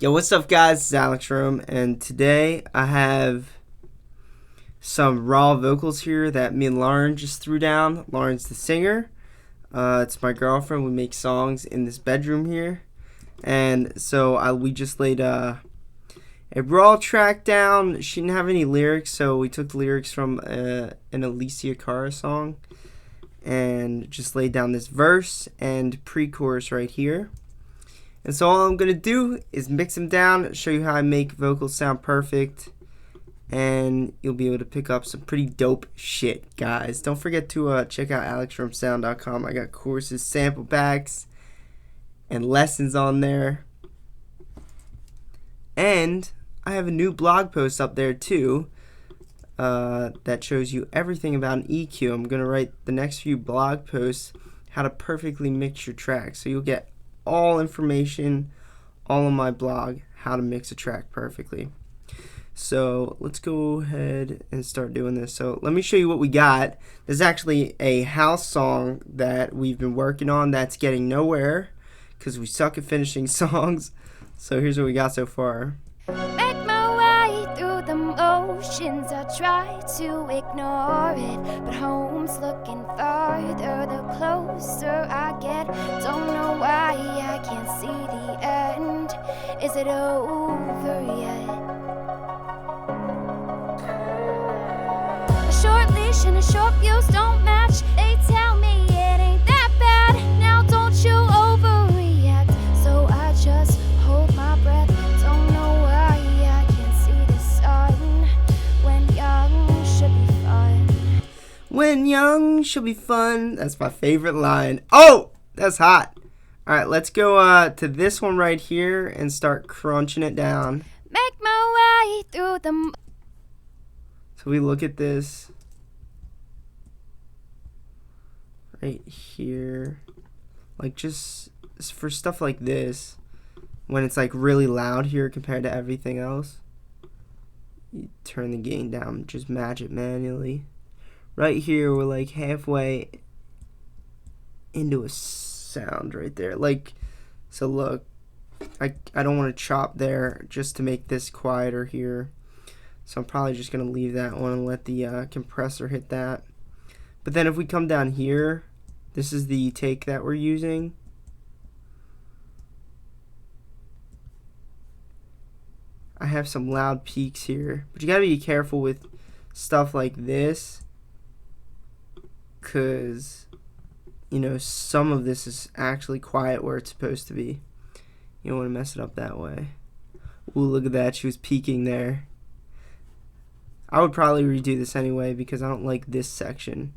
Yo, what's up guys, it's Elektron, and today I have some raw vocals here that me and Lauren just threw down. Lauren's the singer. It's my girlfriend. We make songs in this bedroom here. And so we just laid a raw track down. She didn't have any lyrics, so we took the lyrics from an Alicia Cara song and just laid down this verse and pre-chorus right here. And so all I'm going to do is mix them down, show you how I make vocals sound perfect, and you'll be able to pick up some pretty dope shit, guys. Don't forget to check out alexstromsound.com. I got courses, sample packs, and lessons on there. And I have a new blog post up there too that shows you everything about an EQ. I'm going to write the next few blog posts how to perfectly mix your tracks, so you'll get all information all on my blog, how to mix a track perfectly. So let's go ahead and start doing this. So let me show you what we got. This is actually a house song that we've been working on that's getting nowhere because we suck at finishing songs. So here's what we got so far. Make my way through the motions, I try to ignore it, but home's looking farther the closer I get. Don't know why I can't see the end. Is it over yet? A short leash and a short fuse don't match. They tell me it ain't that bad. Now don't you overreact. So I just hold my breath. Don't know why I can't see the sun. When young should be fun. When young should be fun. That's my favorite line. Oh, that's hot. Alright, let's go to this one right here and start crunching it down. Make my way through the... So we look at this right here, like just for stuff like this, when it's like really loud here compared to everything else, you turn the gain down, just match it manually. Right here we're like halfway into a sound right there, like, so look, I don't want to chop there just to make this quieter here. So I'm probably just going to leave that one and let the compressor hit that. But then if we come down here, this is the take that we're using. I have some loud peaks here. But you got to be careful with stuff like this, because, you know, some of this is actually quiet where it's supposed to be. You don't want to mess it up that way. Ooh, look at that. She was peaking there. I would probably redo this anyway because I don't like this section.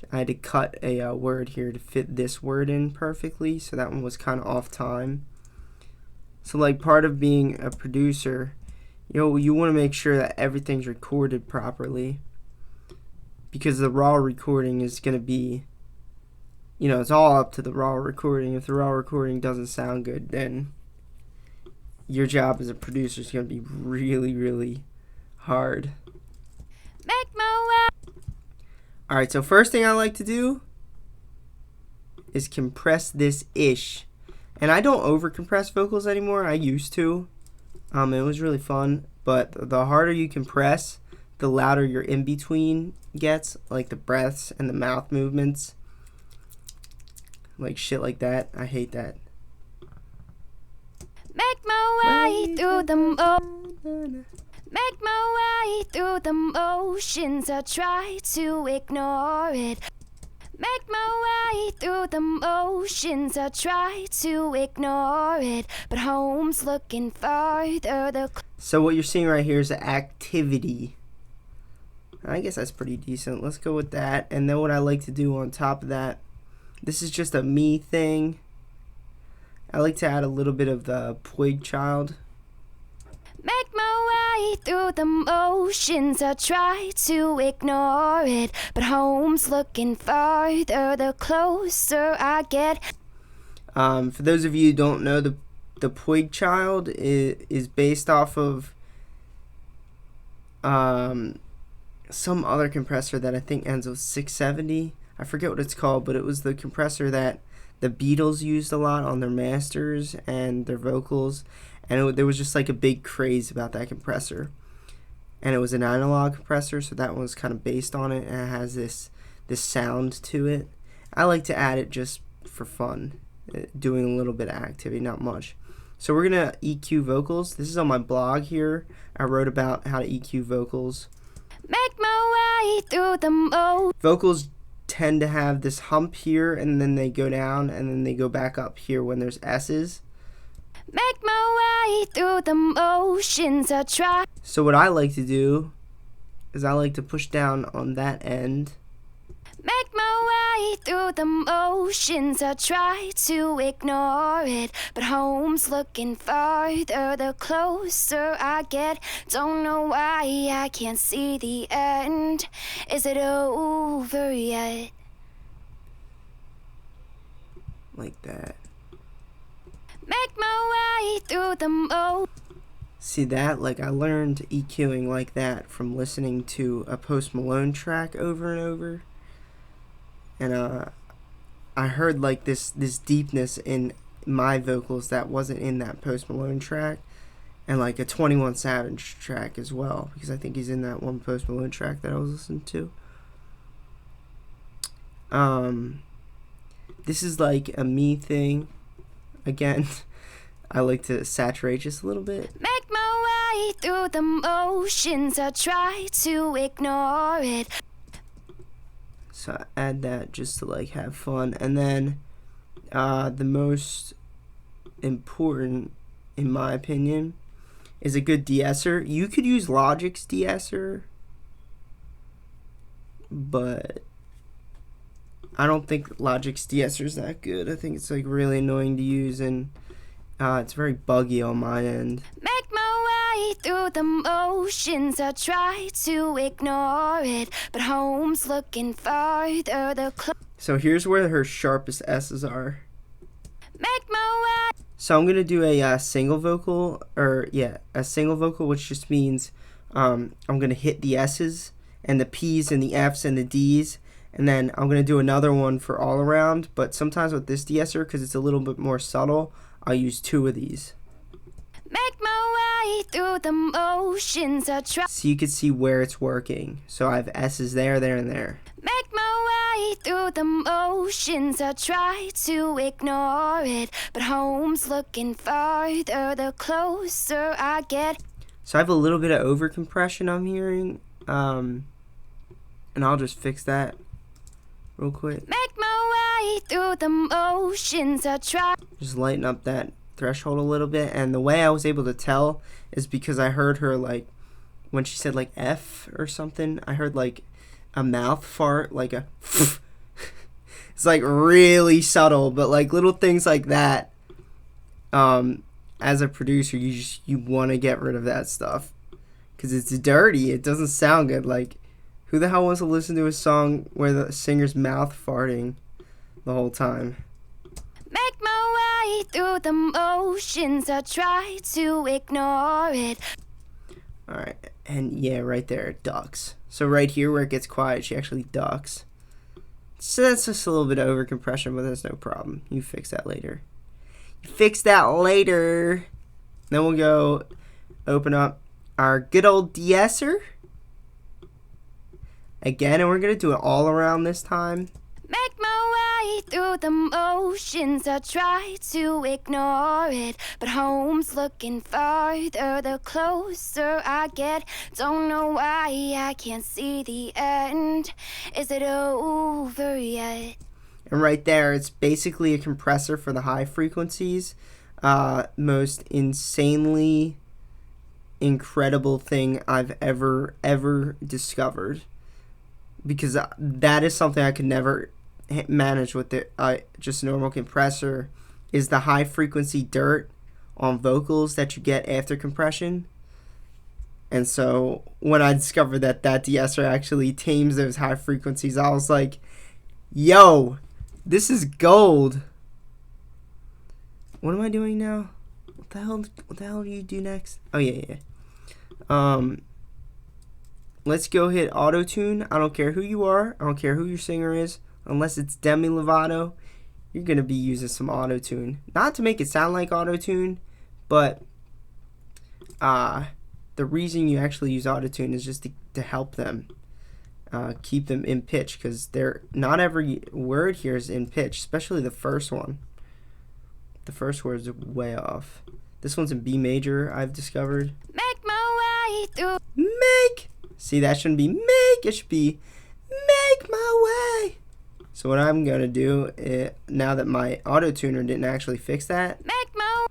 I had to cut a word here to fit this word in perfectly, so that one was kind of off time. So like part of being a producer, you want to make sure that everything's recorded properly, because the raw recording is going to be, it's all up to the raw recording. If the raw recording doesn't sound good, then your job as a producer is going to be really, really hard. Make my way. Alright, so first thing I like to do is compress this ish. And I don't over compress vocals anymore. I used to. It was really fun. But the harder you compress, the louder your in-between gets. Like the breaths and the mouth movements. Like shit like that. I hate that. Make my way through the Make my way through the motions, I try to ignore it. Make my way through the motions, I try to ignore it, but home's looking farther. So what you're seeing right here is the activity. I guess that's pretty decent. Let's go with that. And then what I like to do on top of that, this is just a me thing. I like to add a little bit of the Poig Child. Make my way through the motions, I try to ignore it, but home's looking farther the closer I get. For those of you who don't know, the Poig Child is based off of some other compressor that I think ends with 670. I forget what it's called, but it was the compressor that the Beatles used a lot on their masters and their vocals. and there was just like a big craze about that compressor, and it was an analog compressor, so that one was kind of based on it, and it has this sound to it. I like to add it just for fun, doing a little bit of activity, not much. So we're gonna EQ vocals. This is on my blog here. I wrote about how to EQ vocals. Make my way through the mode. Vocals tend to have this hump here, and then they go down, and then they go back up here when there's S's. Make my way through the motions. I try. So what I like to do is I like to push down on that end. Make my way through the motions. I try to ignore it, but home's looking farther the closer I get. Don't know why I can't see the end. Is it over yet? Like that. Make my way through the motions. See that? Like, I learned EQing like that from listening to a Post Malone track over and over. And I heard like this deepness in my vocals that wasn't in that Post Malone track, and like a 21 Savage track as well, because I think he's in that one Post Malone track that I was listening to. This is like a me thing. Again, I like to saturate just a little bit. Make my way through the motions. I try to ignore it. So I add that just to like have fun. And then the most important, in my opinion, is a good de-esser. You could use Logic's de-esser, but I don't think Logic's de-esser is that good. I think it's like really annoying to use, and it's very buggy on my end. Make my way through the motions. I try to ignore it, but home's looking farther the So here's where her sharpest S's are. Make my way. So I'm gonna do a single vocal, a single vocal, which just means I'm gonna hit the S's and the P's and the F's and the D's, and then I'm gonna do another one for all around. But sometimes with this de-esser, because it's a little bit more subtle, I'll use 2 of these. Make my way through the motions. I try. So you can see where it's working. So I have S's there, there, and there. Make my way through the motions. I try to ignore it, but home's looking farther the closer I get. So I have a little bit of over compression I'm hearing, and I'll just fix that real quick. Make my way through the motions. I try. Just lighten up that threshold a little bit, and the way I was able to tell is because I heard her, like, when she said like F or something, I heard like a mouth fart, like a it's like really subtle, but like little things like that, as a producer, you want to get rid of that stuff because it's dirty. It doesn't sound good. Like, who the hell wants to listen to a song where the singer's mouth farting the whole time? Make my way through the motions. I try to ignore it. Alright, and yeah, right there, it ducks. So right here where it gets quiet, she actually ducks. So that's just a little bit of over compression, but that's no problem. You fix that later. You fix that later. Then we'll go open up our good old de-esser. Again, and we're going to do it all around this time. Make my way through the motions. I try to ignore it, but home's looking farther the closer I get. Don't know why I can't see the end. Is it over yet? And right there, it's basically a compressor for the high frequencies. Most insanely incredible thing I've ever discovered. Because that is something I could never manage with just a normal compressor, is the high frequency dirt on vocals that you get after compression. And so when I discovered that de-esser actually tames those high frequencies, I was like, yo, this is gold. What am I doing now? What the hell do you do next? Oh yeah. Let's go hit auto-tune. I don't care who you are. I don't care who your singer is. Unless it's Demi Lovato, you're going to be using some auto-tune. Not to make it sound like auto-tune, but the reason you actually use autotune is just to help them keep them in pitch, because they're not every word here is in pitch, especially the first one. The first word is way off. This one's in B major, I've discovered. Make my way through. Make. See, that shouldn't be make. It should be make my way. So what I'm gonna do now that my auto tuner didn't actually fix that, Make my.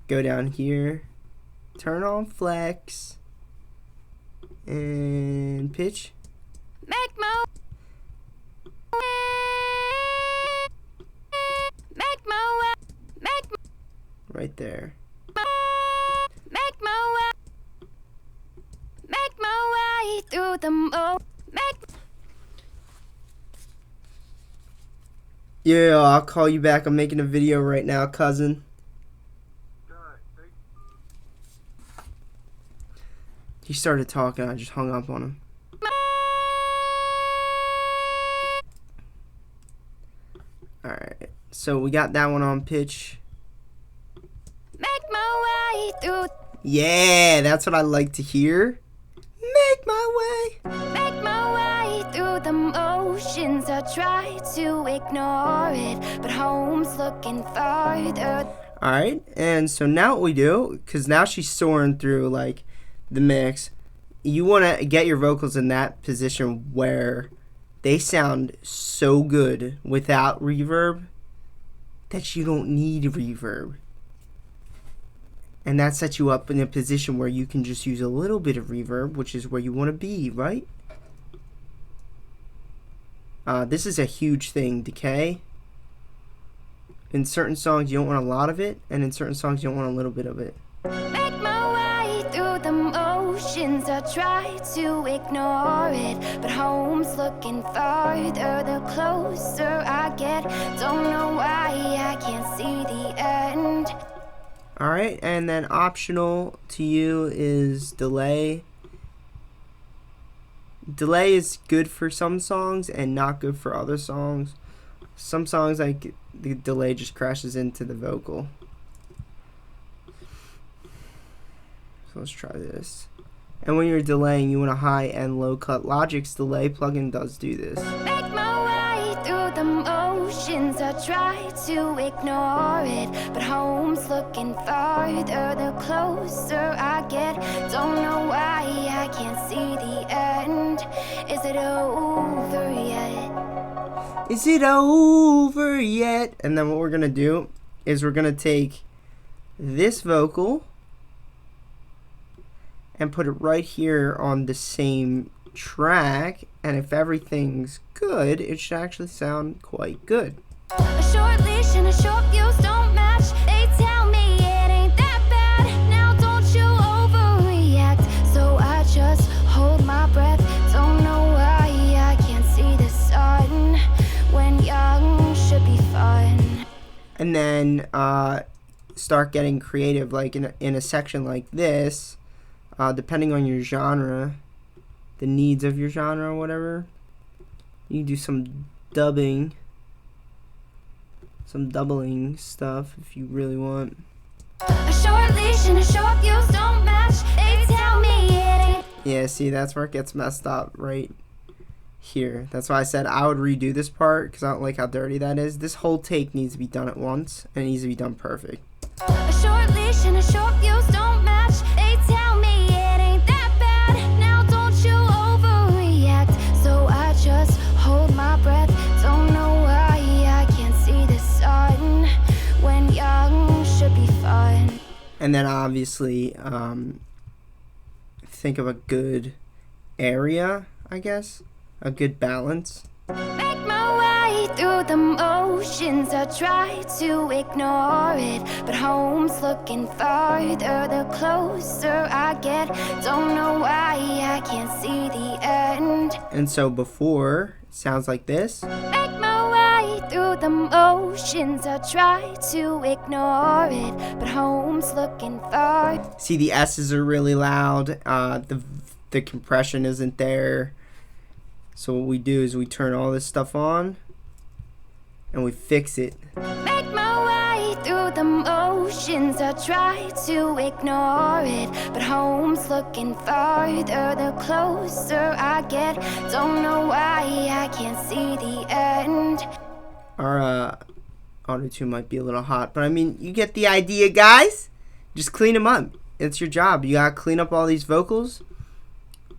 go down here, turn on flex, and pitch. Make my. Make my way. Make my. Right there. Make my way. Make my way through the make. Yeah, I'll call you back. I'm making a video right now, cousin. He started talking. I just hung up on him. Alright, so we got that one on pitch. Make my way through. Yeah, that's what I like to hear. Make my way. Make my way through the motions. I try to ignore it, but home's looking farther. Alright, and so now what we do, because now she's soaring through like the mix, you want to get your vocals in that position where they sound so good without reverb that you don't need reverb. And that sets you up in a position where you can just use a little bit of reverb, which is where you want to be, right? This is a huge thing, decay. In certain songs you don't want a lot of it, and in certain songs you don't want a little bit of it. Make my way through the motions. I try to ignore it, but home's looking farther the closer I get. Don't know why I can't see the end. Alright, and then optional to you is delay. Delay is good for some songs and not good for other songs. Some songs, like, the delay just crashes into the vocal. So let's try this. And when you're delaying, you want a high and low cut. Logic's delay plugin does do this. Make my way through the motions. I try to ignore it, but home's looking farther the closer I get. Don't know why I can't see the end. Is it over yet? Is it over yet? And then what we're gonna do is we're gonna take this vocal and put it right here on the same track, and if everything's good, it should actually sound quite good. A short leash and a short fuse don't match. They tell me it ain't that bad. Now don't you overreact. So I just hold my breath. Don't know why I can't see the sun when young should be fun. And then start getting creative, like in a section like this, depending on your genre, the needs of your genre or whatever. You can do some dubbing, some doubling stuff if you really want. A short leash and a short fuse don't match. They tell me it ain't. Yeah, see, that's where it gets messed up right here. That's why I said I would redo this part, because I don't like how dirty that is. This whole take needs to be done at once, and it needs to be done perfect. A short leash and a short fuse don't match. They tell me it ain't that bad. Now don't you overreact. So I just hold my breath. Don't know why I can't see the sun when young should be fun. And then obviously think of a good area, I guess, a good balance. Make my way through the motions. I try to ignore it, but home's looking farther the closer I get. Don't know why I can't see the end. And so before, it sounds like this. Make my way through the motions. I try to ignore it, but home's looking far. See, the S's are really loud. The compression isn't there. So what we do is we turn all this stuff on and we fix it. Make my way through the emotions. I try to ignore it, but home's looking farther the closer I get. Don't know why I can't see the end. Our auto-tune might be a little hot, but I mean, you get the idea, guys. Just clean them up. It's your job. You gotta clean up all these vocals.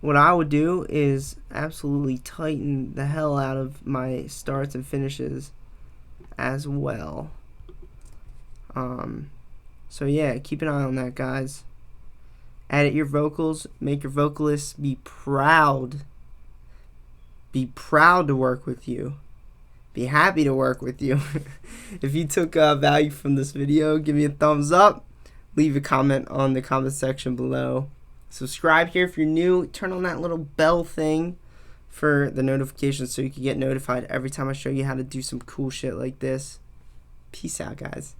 What I would do is absolutely tighten the hell out of my starts and finishes as well. So yeah, keep an eye on that, guys. Edit your vocals. Make your vocalists be proud. Be proud to work with you. Be happy to work with you. If you took value from this video, give me a thumbs up. Leave a comment on the comment section below. Subscribe here if you're new. Turn on that little bell thing for the notifications so you can get notified every time I show you how to do some cool shit like this. Peace out, guys.